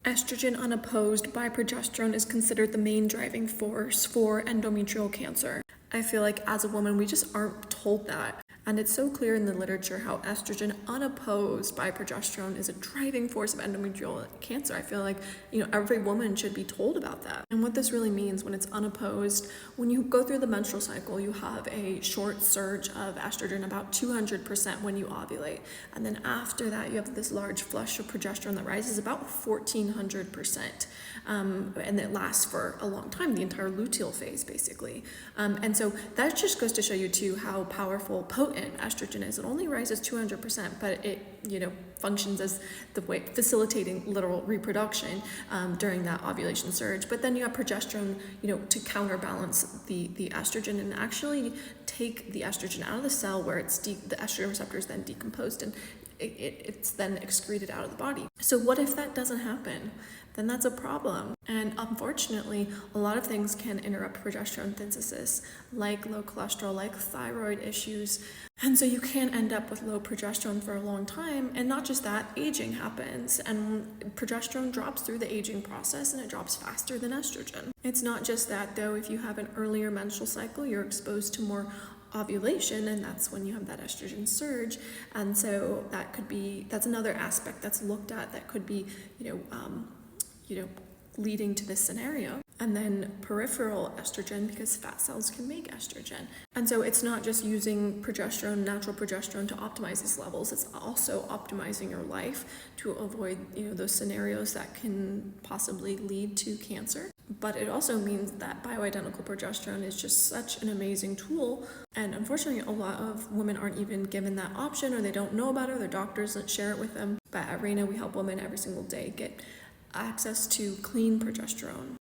Estrogen unopposed by progesterone is considered the main driving force for endometrial cancer. I feel like as a woman, we just aren't told that. And it's so clear in the literature how estrogen unopposed by progesterone is a driving force of endometrial cancer. I feel like, every woman should be told about that. And what this really means when it's unopposed, when you go through the menstrual cycle, you have a short surge of estrogen, about 200% when you ovulate. And then after that, you have this large flush of progesterone that rises about 1400%. And it lasts for a long time, the entire luteal phase, basically. And so that just goes to show you too how powerful, potent estrogen is. It only rises 200%, but it, functions as the way facilitating literal reproduction during that ovulation surge. But then you have progesterone, to counterbalance the estrogen and actually take the estrogen out of the cell where it's the estrogen receptor is then decomposed and it's then excreted out of the body. So what if that doesn't happen? Then that's a problem. And unfortunately, a lot of things can interrupt progesterone synthesis, like low cholesterol, like thyroid issues. And so you can end up with low progesterone for a long time. And not just that, aging happens. And progesterone drops through the aging process and it drops faster than estrogen. It's not just that though. If you have an earlier menstrual cycle, you're exposed to more ovulation, and that's when you have that estrogen surge. And so that's another aspect that's looked at that could be, leading to this scenario. And then peripheral estrogen, because fat cells can make estrogen. And so it's not just using progesterone, natural progesterone, to optimize these levels. It's also optimizing your life to avoid, those scenarios that can possibly lead to cancer. But it also means that bioidentical progesterone is just such an amazing tool. And unfortunately, a lot of women aren't even given that option, or they don't know about it, or their doctors don't share it with them. But at Reina, we help women every single day get access to clean progesterone.